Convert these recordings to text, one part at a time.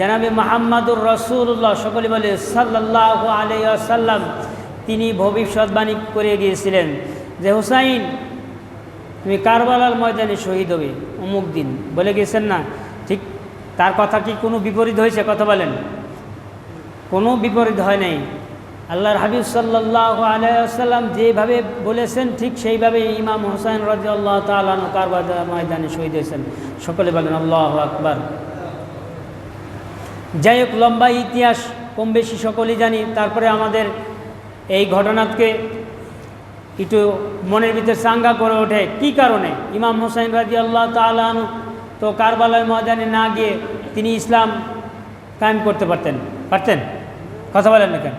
জনাবে মুহাম্মদুর রাসূলুল্লাহ সকলে বলে সাল্লাল্লাহু আলাইহি ওয়াসাল্লাম তিনি ভবিষ্যৎবাণী করে গিয়েছিলেন যে হুসাইন তুমি কারবালার ময়দানে শহীদ হবে অমুক দিন, বলে গেছেন না? ঠিক তার কথা কি কোনো বিপরীত হয়েছে? কথা বলেন। কোনো বিপরীত হয় নাই। আল্লাহর হাবিব সাল্লাল্লাহু আলাইহি ওয়াসাল্লাম যেভাবে বলেছেন ঠিক সেইভাবে ইমাম হুসাইন রাদিয়াল্লাহু তাআলা আনহু কারবালার ময়দানে শহীদ হয়েছেন। সকলে বলেন আল্লাহু আকবার। যাই হোক, লম্বা ইতিহাস কম বেশি সকলেই জানি। তারপরে আমাদের এই ঘটনাকে একটু মনের ভিতরে চাঙ্গা করে ওঠে। কি কারণে? ইমাম হুসাইন রাদিয়াল্লাহু তাআলা আনহু তো কারবালার ময়দানে না গিয়ে তিনি ইসলাম কায়েম করতে পারতেন? কথা বলেন না কেন?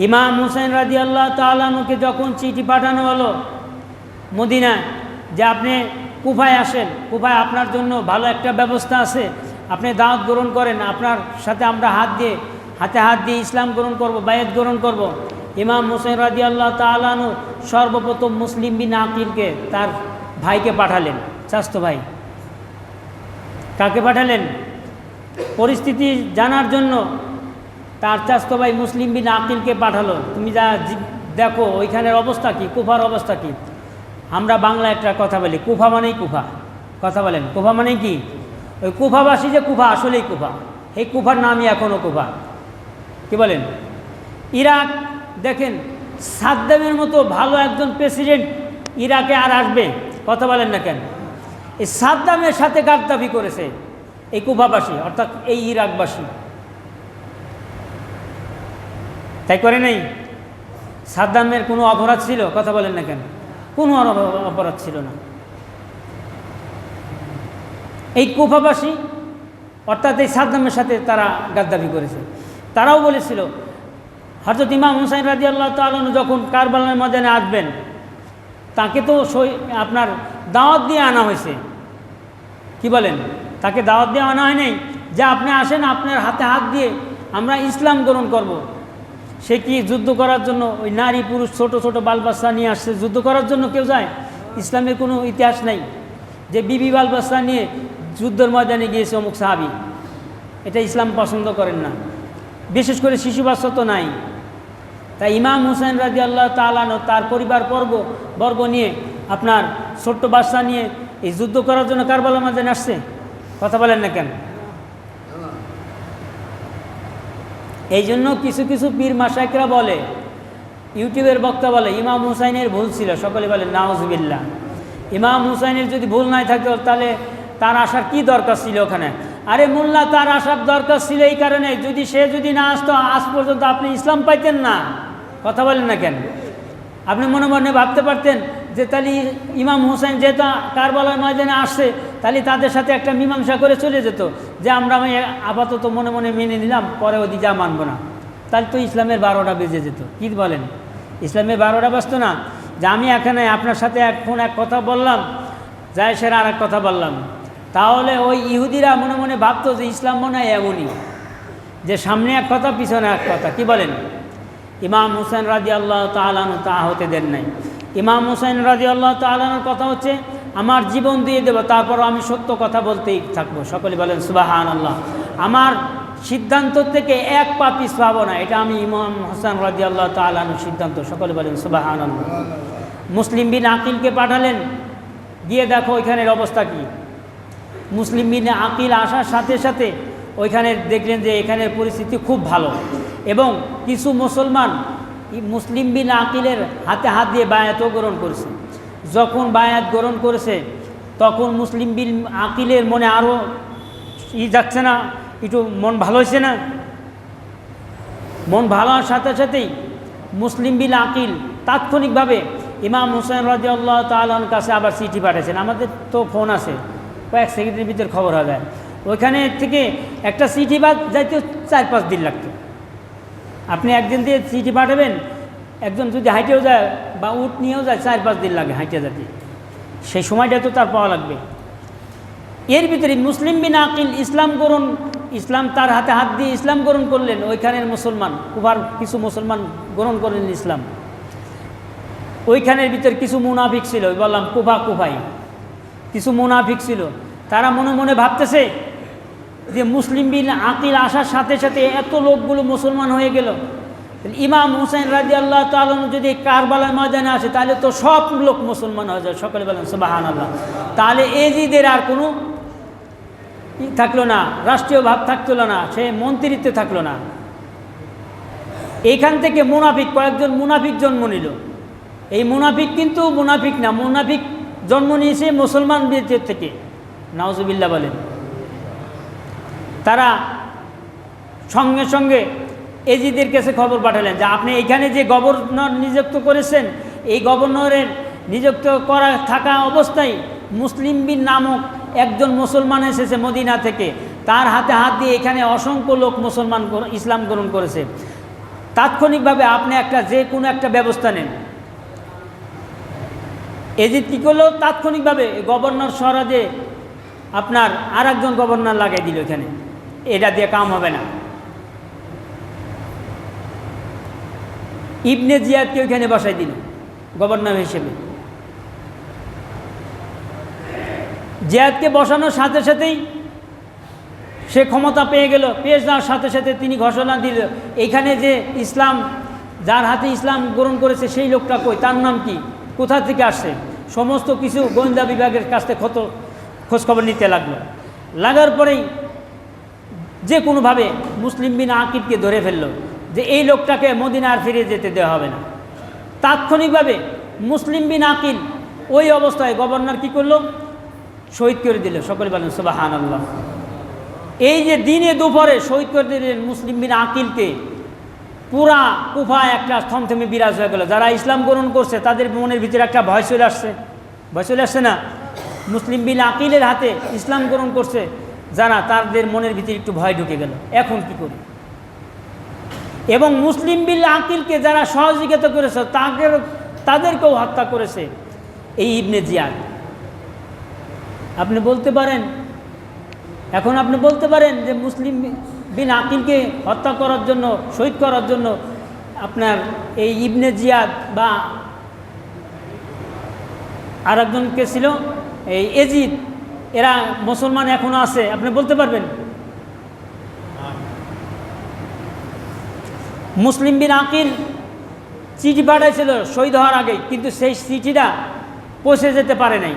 ইমাম হুসাইন রাদিয়াল্লাহু তাআলা আনহুকে যখন চিঠি পাঠানো হলো মদিনায় যে আপনি কুফায় আসেন, কুফায় আপনার জন্য ভালো একটা ব্যবস্থা আছে, আপনি দাওয়াত গ্রহণ করেন, আপনার সাথে আমরা হাতে হাত দিয়ে ইসলাম গ্রহণ করব, বায়াত গ্রহণ করব। ইমাম হুসাইন রাদিয়াল্লাহু তাআলা আনহু সর্বপ্রথম মুসলিম বিন আকিলকে, তার ভাইকে পাঠালেন, চাচতো ভাই। কাকে পাঠালেন? পরিস্থিতি জানার জন্য তার চাচতো ভাই মুসলিম বিন আকিলকে পাঠালো। তুমি যা দেখো ওইখানের অবস্থা কি, কুফার অবস্থা কি। আমরা বাংলা একটা কথা বলি, কুফা মানেই কুফা। কথা বলেন, কুফা মানে কি? ওই কুফাবাসী যে কুফা, আসলেই কুফা। এই কুফার নামই এখনও কুফা। কি বলেন? ইরাক দেখেন, সাদ্দামের মতো ভালো একজন প্রেসিডেন্ট ইরাকে আর আসবে? কথা বলেন না কেন? এই সাদ্দামের সাথে গাদ্দাফি করেছে এই কুফাবাসী, অর্থাৎ এই ইরাকবাসী। তাই করে নেই? সাদ্দামের কোনো অপরাধ ছিল? কথা বলেন না কেন? কোনো অপরাধ ছিল না। এই কুফাবাসী অর্থাৎ এই সাদ্দামের সাথে তারা গাদ্দাফি করেছে। তারাও বলেছিল হযরত ইমাম হুসাইন রাদিয়াল্লাহু তাআলা যখন কারবালার ময়দানে আসবেন, তাকে তো আপনার দাওয়াত দিয়ে আনা হয়েছে। কি বলেন? তাকে দাওয়াত দিয়ে আনা হয় নাই যে আপনি আসেন, আপনার হাতে হাত দিয়ে আমরা ইসলাম গ্রহণ করব। সে কি যুদ্ধ করার জন্য ওই নারী পুরুষ ছোট ছোট বাল বাচ্চা নিয়ে আসছে যুদ্ধ করার জন্য? কেউ যায়? ইসলামের কোনো ইতিহাস নাই যে বিবি বাল বাচ্চা নিয়ে যুদ্ধের ময়দানে গিয়েছে অমুক সাহাবী। এটা ইসলাম পছন্দ করেন না, বিশেষ করে শিশু বাচ্চা তো নাই। তাই ইমাম হুসাইন রাদিয়াল্লাহু তাআলা আনহু তার পরিবার বর্গ নিয়ে আপনার ছোট্ট বাচ্চা নিয়ে এই যুদ্ধ করার জন্য কারবালার ময়দানে আসছে। কথা বলেন না কেন? এই জন্য কিছু কিছু পীর মাশায়েখরা বলে, ইউটিউবের বক্তা বলে ইমাম হুসাইনের ভুল ছিল। সকলে বলে নাউজুবিল্লাহ। ইমাম হুসাইনের যদি ভুল নাই থাকতো তাহলে তার আসার কি দরকার ছিল ওখানে? আরে মোল্লা, তার আসার দরকার ছিল এই কারণে, যদি না আসতো আজ পর্যন্ত আপনি ইসলাম পাইতেন না। কথা বলেন না কেন? আপনি মনে মনে ভাবতে পারতেন যে তাহলে ইমাম হুসাইন যেহেতু কারবালার ময়দানে আসছে, তাহলে তাদের সাথে একটা মীমাংসা করে চলে যেত যে আমরা আপাতত মনে মনে মেনে নিলাম, পরে ওদি যা মানব না। তাহলে তো ইসলামের 12টা বেজে যেত। কি বলেন? ইসলামের 12টা বাজতো না? যে আমি এখানে আপনার সাথে এখন এক কথা বললাম, যায় সেরা আর এক কথা বললাম, তাহলে ওই ইহুদিরা মনে মনে ভাবতো যে ইসলাম মনে হয় এমনই, যে সামনে এক কথা পিছনে এক কথা। কি বলেন? ইমাম হুসাইন রাদিয়াল্লাহু তাআলা আনহু তা হতে দেন নাই। ইমাম হুসাইন রাদিয়াল্লাহু তাআলা আনহুর কথা হচ্ছে আমার জীবন দিয়ে দেব, তারপর আমি সত্য কথা বলতেই থাকবো। সকলে বলেন সুবহানাল্লাহ। আমার সিদ্ধান্ত থেকে এক পা পিছাবো না, এটা আমি ইমাম হুসাইন রাদিয়াল্লাহু তাআলা আনহুর সিদ্ধান্ত। সকলে বলেন সুবহানাল্লাহ। মুসলিম বিন আকিলকে পাঠালেন, গিয়ে দেখো ওইখানের অবস্থা কি। মুসলিম বিন আকিল আসার সাথে সাথে ওইখানে দেখলেন যে এখানের পরিস্থিতি খুব ভালো, এবং কিছু মুসলমান মুসলিম বিন আকিলের হাতে হাত দিয়ে বায়াতও গ্রহণ করেছে। যখন বায়াত গ্রহণ করেছে তখন মুসলিম বিন আকিলের মনে আরও যাচ্ছে না, একটু মন ভালো হয়েছে না? মন ভালো হওয়ার সাথে সাথেই মুসলিম বিন আকিল তাৎক্ষণিকভাবে ইমাম হুসাইন রাদিয়াল্লাহু তাআলা আনহুর কাছে আবার চিঠি পাঠিয়েছেন। আমাদের তো ফোন আছে, কয়েক সেকেন্ডের ভিতরে খবর হয়ে যায়। ওইখানে থেকে একটা চিঠি যাইতে 4-5 দিন লাগতো। আপনি একদিন দিয়ে চিঠি পাঠাবেন, একজন যদি হাইটেও যায় বা উট নিয়েও যায় 4-5 দিন লাগে হাইটে যেতে। সেই সময়টা তো তার পাওয়া লাগবে। এর ভিতরে মুসলিম বিন আকিল ইসলাম তার হাতে হাত দিয়ে ইসলাম গ্রহণ করলেন। ওইখানের মুসলমান, কুফার কিছু মুসলমান গ্রহণ করলেন ইসলাম। ওইখানের ভিতরে কিছু মুনাফিক ছিল, বললাম কুফাই কিছু মুনাফিক ছিল। তারা মনে মনে ভাবতেছে যে মুসলিম বিন আকিল আসার সাথে সাথে এত লোকগুলো মুসলমান হয়ে গেল, ইমাম হুসাইন রাদিয়াল্লাহু তাআলা যদি কারবালার ময়দানে আসে তাহলে তো সব লোক মুসলমান হয়ে যায়। সকলে বলেন সুবহানাল্লাহ। তাহলে এজিদের আর কোনো থাকলো না, রাষ্ট্রীয় ভাব থাকলো না, সে মন্ত্রিত্বে থাকলো না। এইখান থেকে মুনাফিক, কয়েকজন মুনাফিক জন্ম নিল। এই মুনাফিক কিন্তু মুনাফিক না, মুনাফিক জন্ম নিয়েছে মুসলমানদের থেকে, নাউজুবিল্লাহ বলেন। তারা সঙ্গে সঙ্গে এজিদের কাছে খবর পাঠালেন যে আপনি এখানে যে গভর্নর নিযুক্ত করেছেন, এই গভর্নরের নিযুক্ত করা থাকা অবস্থায় মুসলিম বিন নামক একজন মুসলমান এসেছে মদিনা থেকে, তার হাতে হাত দিয়ে এখানে অসংখ্য লোক মুসলমান ইসলাম গ্রহণ করেছে। তাৎক্ষণিকভাবে আপনি যে কোনো একটা ব্যবস্থা নেন। এজিদ কী করলো, তাৎক্ষণিকভাবে গভর্নর সরাজে আপনার আর একজন গভর্নর লাগাই দিল এখানে, এটা দিয়ে কাম হবে না। ইবনে জিয়াদকে ওইখানে বসাই দিল গভর্নর হিসেবে। জিয়াদকে বসানোর সাথে সাথেই সে ক্ষমতা পেয়ে গেল। পেয়ে যাওয়ার সাথে সাথে তিনি ঘোষণা দিল, এইখানে যে ইসলাম, যার হাতে ইসলাম গ্রহণ করেছে সেই লোকটা কই, তার নাম কি, কোথা থেকে আসছে, সমস্ত কিছু গোয়েন্দা বিভাগের কাছ থেকে খোঁজখবর নিতে লাগলো। লাগার পরেই যে কোনোভাবে মুসলিম বিন আকিলকে ধরে ফেললো যে এই লোকটাকে মদিনা আর ফিরে যেতে দেওয়া হবে না। তাৎক্ষণিকভাবে মুসলিম বিন আকিল ওই অবস্থায় গভর্নর কী করলো, শহীদ করে দিল। সকলে বলেন সুবহানাল্লাহ। এই যে দিনে দুপুরে শহীদ করে দিলেন মুসলিম বিন আকিলকে, পুরা কুফা একটা থমথমে বিরাজ হয়ে গেল। যারা ইসলাম গ্রহণ করছে তাদের মনের ভিতরে একটা ভয় চলে আসছে, ভয় চলে আসছে না? মুসলিম বিন আকিলের হাতে ইসলাম গ্রহণ করছে যারা, তাদের মনের ভিতরে একটু ভয় ঢুকে গেল, এখন কি করি। এবং মুসলিম বিন আকিলকে যারা সহযোগিতা করেছে তাদেরকেও হত্যা করেছে এই ইবনে জিয়াদ। আপনি বলতে পারেন, এখন আপনি বলতে পারেন যে মুসলিম বিন আকিলকে হত্যা করার জন্য, শহীদ করার জন্য আপনার এই ইবনে জিয়াদ বা আর একজনকে ছিল এই এজিদ, এরা মুসলমান এখনো আছে, আপনি বলতে পারবেন? মুসলিম বিন আকিল চিঠি পাঠাইছিল শহীদ হওয়ার আগে, কিন্তু সেই চিঠিটা পৌঁছে যেতে পারে নাই।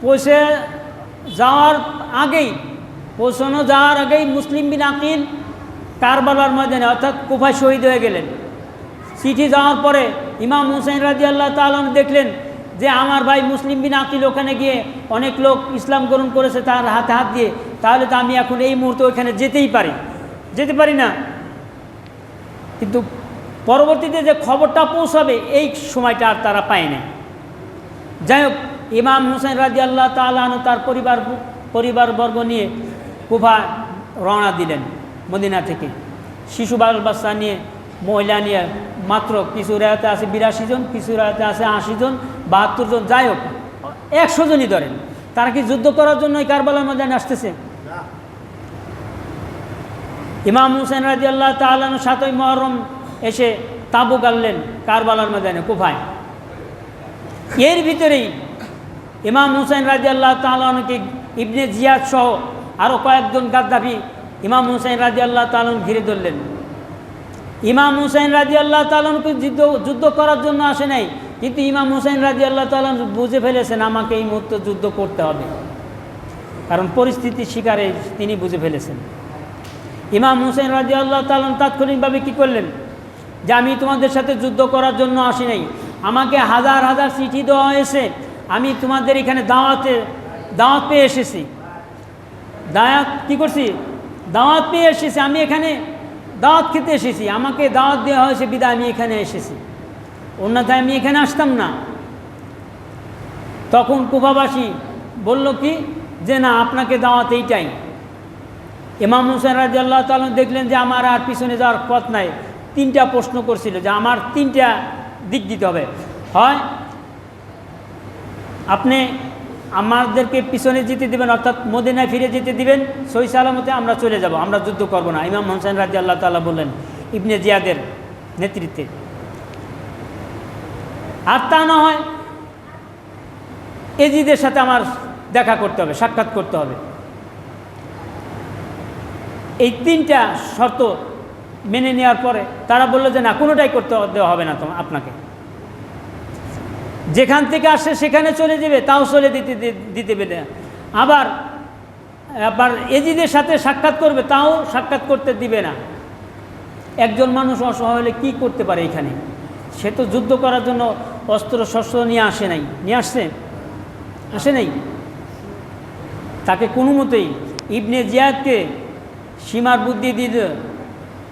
পৌঁছে যাওয়ার আগেই মুসলিম বিন আকিল কারবালার ময়দানে অর্থাৎ কুফায় শহীদ হয়ে গেলেন। চিঠি যাওয়ার পরে ইমাম হুসাইন রাদিয়াল্লাহু তাআলা দেখলেন যে আমার ভাই মুসলিম বিন আকিল ওখানে গিয়ে অনেক লোক ইসলাম গ্রহণ করেছে তার হাতে হাত দিয়ে, তাহলে তো আমি এখন এই মুহূর্তে ওখানে যেতে পারি না। কিন্তু পরবর্তীতে যে খবরটা পৌঁছাবে এই সময়টা আর তারা পায় না। যাই হোক, ইমাম হুসাইন রাদিয়াল্লাহু তাআলা আনহু তার পরিবারবর্গ নিয়ে কুফা রওনা দিলেন মদিনা থেকে। শিশু বাল বাচ্চা নিয়ে, মহিলা নিয়ে, মাত্র কিছু রায়তে আছে 82 জন, কিছু রায়তে আছে 80 জন, 72 জন, যাই হোক 100 জনই ধরেন। তারা কি যুদ্ধ করার জন্য এই কারবালার ময়দানে আসতেছে? ইমাম হুসাইন রাদিয়াল্লাহু তাআলা আনহু 7ই মুহররম এসে তাঁবু গাড়লেন কারবালার ময়দানে কুফায়। এর ভিতরেই ইমাম হুসাইন রাদিয়াল্লাহু তাআলা আনহুকে ইবনে জিয়াদ সহ আরও কয়েকজন গাদ্দাফি ইমাম হুসাইন রাদিয়াল্লাহু তাআলা আনহু ঘিরে ধরলেন। ইমাম হুসাইন রাদিয়াল্লাহু তাআলা আনহুকে যুদ্ধ করার জন্য আসে নাই, কিন্তু ইমাম হুসাইন রাদিয়াল্লাহু তাআলা আনহু বুঝে ফেলেছেন আমাকে এই মুহূর্তে যুদ্ধ করতে হবে, কারণ পরিস্থিতির শিকারে তিনি বুঝে ফেলেছেন। ইমাম হুসাইন রাদিয়াল্লাহু তাআলা আনহু তাৎক্ষণিকভাবে কী করলেন যে আমি তোমাদের সাথে যুদ্ধ করার জন্য আসি নাই, আমাকে হাজার হাজার চিঠি দেওয়া হয়েছে, আমি তোমাদের এখানে দাওয়াত পেয়ে এসেছি। দাওয়াত পেয়ে এসেছি, আমি এখানে দাওয়াত খেতে এসেছি, আমাকে দাওয়াত দেওয়া হয়েছে বিদায় আমি এখানে এসেছি, অন্যথায় আমি এখানে আসতাম না। তখন কুফাবাসী বলল কি যে না, আপনাকে দাওয়াত এইটাই। ইমাম হুসাইন রাদিয়াল্লাহু তাআলা দেখলেন যে আমার আর পিছনে যাওয়ার পথ নাই। 3টা প্রশ্ন করছিল যে আমার 3টা দিক দিতে হবে, হয় আপনি আমাদেরকে পিছনে যেতে দিবেন, অর্থাৎ মদিনায় ফিরে যেতে দিবেন, সহি সালামতে আমরা চলে যাব, আমরা যুদ্ধ করব না। ইমাম হুসাইন রাদিয়াল্লাহু তাআলা বললেন ইবনে জিয়াদের নেতৃত্বে, আর তা না হয় এজিদের সাথে আমার দেখা করতে হবে, সাক্ষাৎ করতে হবে। এই 3টা শর্ত মেনে নেওয়ার পরে তারা বললো যে না, কোনোটাই করতে দেওয়া হবে না আপনাকে। যেখান থেকে আসে সেখানে চলে যাবে, তাও চলে দিতে দেবে না। আবার এজিদের সাথে সাক্ষাৎ করবে, তাও সাক্ষাৎ করতে দিবে না। একজন মানুষ অসহায় হলে কী করতে পারে এখানে? সে তো যুদ্ধ করার জন্য অস্ত্র শস্ত্র নিয়ে আসে নাই, নিয়ে আসে নাই। তাকে কোনো মতেই ইবনে জিয়াদকে সীমার বুদ্ধি দিল।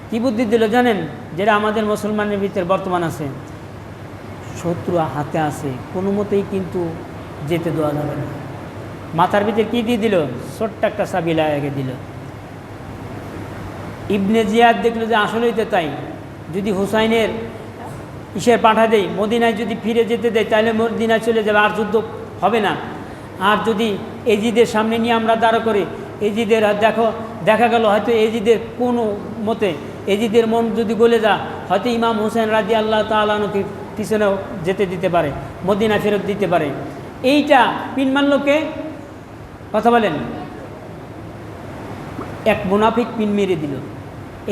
কী বুদ্ধি দিল জানেন? যেটা আমাদের মুসলমানের ভিতরে বর্তমান আছে, শত্রু হাতে আছে, কোনো মতেই কিন্তু যেতে দেওয়া যাবে না। মাথার ভিতরে কী দিয়ে দিল? ছোট্ট একটা চাবি লাগিয়ে দিল। ইবনে জিয়াদ দেখলো যে আসলেই তো তাই, যদি হুসাইনের ইসের পাঠা দেয়, মদিনায় যদি ফিরে যেতে দেয়, তাহলে মদিনায় চলে যাবে, আর যুদ্ধ হবে না। আর যদি এজিদের সামনে নিয়ে আমরা দাঁড়া করি, এজিদের দেখা গেল হয়তো এজিদের কোনো মতে এজিদের মন যদি গলে যা, হয়তো ইমাম হুসাইন রাদিয়াল্লাহু তাআলা আনহুকে পিছনেও যেতে দিতে পারে, মদিনা ফেরত দিতে পারে। এইটা পিন মানলোকে কথা বলেন, এক মুনাফিক পিন মেরে দিল।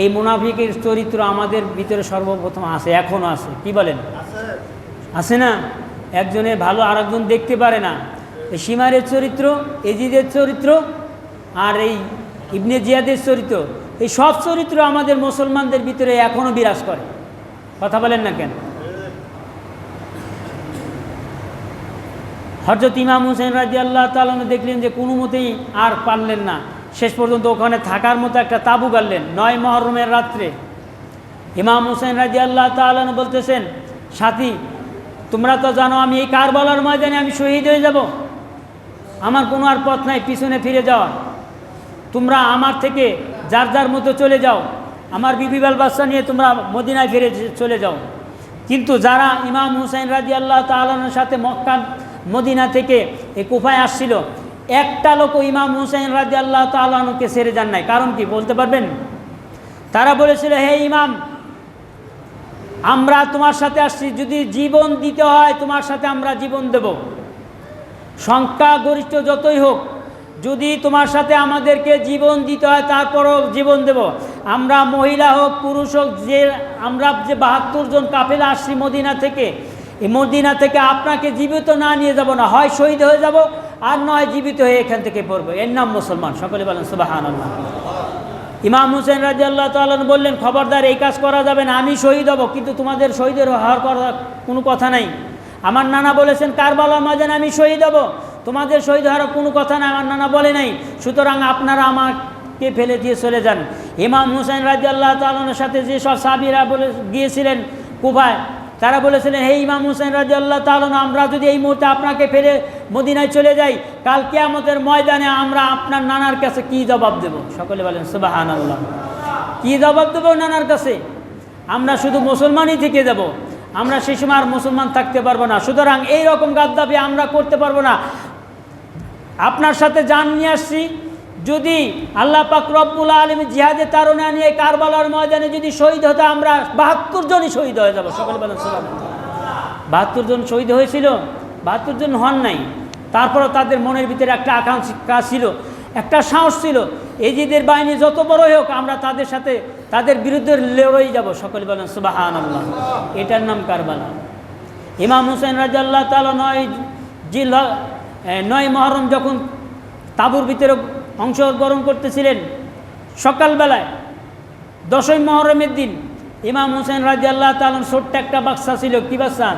এই মুনাফিকের চরিত্র আমাদের ভিতরে সর্বপ্রথম আছে, এখনও আছে। কি বলেন? আছে না? একজনে ভালো আর একজন দেখতে পারে না। এই সীমারের চরিত্র, এজিদের চরিত্র, আর এই ইবনে জিয়াদের চরিত্র, এই সব চরিত্র আমাদের মুসলমানদের ভিতরে এখনও বিরাজ করে। কথা বলেন না কেন? হযরত ইমাম হুসাইন রাদিয়াল্লাহু তাআলা দেখলেন যে কোনো মতেই আর পারলেন না, শেষ পর্যন্ত ওখানে থাকার মতো একটা তাঁবু গাড়লেন 9 মুহররমের রাত্রে। ইমাম হুসাইন রাদিয়াল্লাহু তাআলা বলতেছেন, সাথী তোমরা তো জানো আমি এই কারবালার ময়দানে আমি শহীদ হয়ে যাব, আমার কোনো আর পথ নাই পিছনে ফিরে যাওয়ার। তোমরা আমার থেকে যার যার মতো চলে যাও, আমার বিবি বাল বাচ্চা নিয়ে তোমরা মদিনায় ফিরে চলে যাও। কিন্তু যারা ইমাম হুসাইন রাদিয়াল্লাহু তাআলার সাথে মক্কা মদিনা থেকে এই কুফায় আসছিল, একটা লোকও ইমাম হুসাইন রাদিয়াল্লাহু তাআলা আনহুকে ছেড়ে যান নাই। কারণ কি বলতে পারবেন? তারা বলেছিল, হে ইমাম, আমরা তোমার সাথে আসছি, যদি জীবন দিতে হয় তোমার সাথে আমরা জীবন দেব, সংখ্যা গরিষ্ঠ যতই হোক, যদি তোমার সাথে আমাদেরকে জীবন দিতে হয় তারপরও জীবন দেব। আমরা মহিলা হোক পুরুষ হোক, আমরা যে 72 জন কাফেলা আসছি মদিনা থেকে, এই মদিনা থেকে আপনাকে জীবিত না নিয়ে যাব না, হয় শহীদ হয়ে যাব আর নয় জীবিত হয়ে এখান থেকে পড়বো। এর নাম মুসলমান। সকলে বলেন সুবহানাল্লাহ। ইমাম হুসাইন রাদিয়াল্লাহু তাআলা বললেন, খবরদার এই কাজ করা যাবে না, আমি শহীদ হব, কিন্তু তোমাদের শহীদের হওয়ার কোনো কথা নাই। আমার নানা বলেছেন কারবালার ময়দানে আমি শহীদ হব, তোমাদের শহীদ হওয়ার কোনো কথা নাই, আমার নানা বলে নাই, সুতরাং আপনারা আমাকে ফেলে দিয়ে চলে যান। ইমাম হুসাইন রাদিয়াল্লাহু তাআলার সাথে যে সব সাহাবীরা বলে গিয়েছিলেন কুফায়, তারা বলেছিলেন, হে ইমাম হুসাইন রাদিয়াল্লাহু তাআলা, আমরা যদি এই মুহূর্তে আপনাকে ফেলে মদিনায় চলে যাই, কাল কিয়ামতের ময়দানে আমরা আপনার নানার কাছে কি জবাব দেব? সকলে বলেন সুবহানাল্লাহ। কি জবাব দেব নানার কাছে? আমরা শুধু মুসলমানই থেকে যাব, আমরা সেই সময় আর মুসলমান থাকতে পারবো না। সুতরাং এই রকম গাদ্দাফি আমরা করতে পারবো না। আপনার সাথে জান নিয়ে আসছি, যদি আল্লাহ পাক রব্বুল আলামিন জিহাদে তারুণা নিয়ে কারবালার ময়দানে যদি শহীদ হতো, আমরা 72 জনই শহীদ হয়ে যাব। সকলে বলেন সুবহানাল্লাহ। 72 জন শহীদ হয়েছিল, 72 জন হন নাই। তারপরও তাদের মনের ভিতরে একটা আকাঙ্ক্ষা ছিল, একটা সাহস ছিল, এজিদের বাহিনী যত বড়ই হোক আমরা তাদের সাথে তাদের বিরুদ্ধে লড়াই যাব। সকলে বলেন সুবহানাল্লাহ। এটার নাম কারবালা। ইমাম হুসাইন রাদিয়াল্লাহু তাআলা 9 মুহররম যখন তাঁবুর ভিতরে অংশগ্রহণ করতেছিলেন, সকালবেলায় 10ই মুহররমের দিন ইমাম হুসাইন রাদিয়াল্লাহু তাআলা ছোট্ট একটা বাচ্চা ছিল। কি বাচ্চা?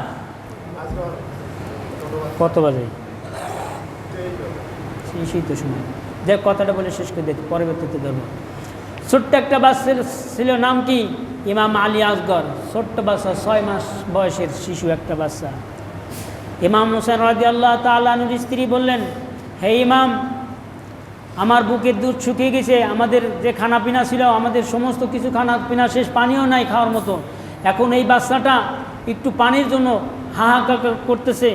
কত বাজে? সেই তো সময় যে কথাটা বলে শেষ করে দিতে, পরবর্তীতে ধরবো। ছোট্ট একটা বাচ্চা ছিল, নাম কি? ইমাম আলী আসগর। ছোট্ট বাচ্চা, 6 মাস বয়সের শিশু একটা বাচ্চা। ইমাম হুসাইন রাদিয়াল্লাহু তাআলা আনহুর স্ত্রী বললেন, হে ইমাম, আমার বুকের দুধ শুকিয়ে গেছে, আমাদের যে খানাপিনা ছিল, আমাদের সমস্ত কিছু খানাপিনা শেষ, পানিও নাই খাওয়ার মতো। এখন এই বাচ্চাটা একটু পানির জন্য হাহাকার করতেছে,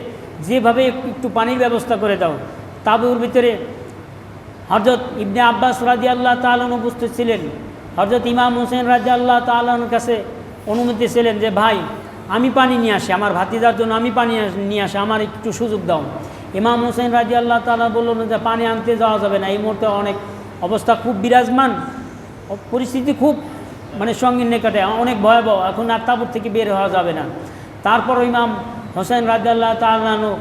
যেভাবে একটু পানির ব্যবস্থা করে দাও। তাঁবুর ভিতরে হযরত ইবনে আব্বাস রাদিয়াল্লাহু তাআলা উপস্থিত ছিলেন। হযরত ইমাম হুসাইন রাদিয়াল্লাহু তাআলার কাছে অনুমতি ছিলেন যে, ভাই আমি পানি নিয়ে আসি, আমার ভাতিজার জন্য আমি পানি নিয়ে আসি, আমার একটু সুযোগ দাও। ইমাম হুসাইন রাদিয়াল্লাহু তাআলা বললেন যে পানি আনতে যাওয়া যাবে না, এই মুহূর্তে অনেক অবস্থা খুব বিরাজমান, পরিস্থিতি খুব মানে সঙ্গীন নিকটে, অনেক ভয়াবহ, এখন আর তাঁবুর থেকে বের হওয়া যাবে না। তারপর ইমাম হোসেন রাদিয়াল্লাহু তাআলা আনহু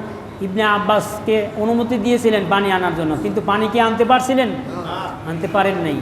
ইবনে আব্বাসকে অনুমতি দিয়েছিলেন পানি আনার জন্য, কিন্তু পানি কি আনতে পারছিলেন? আনতে পারেন নাই।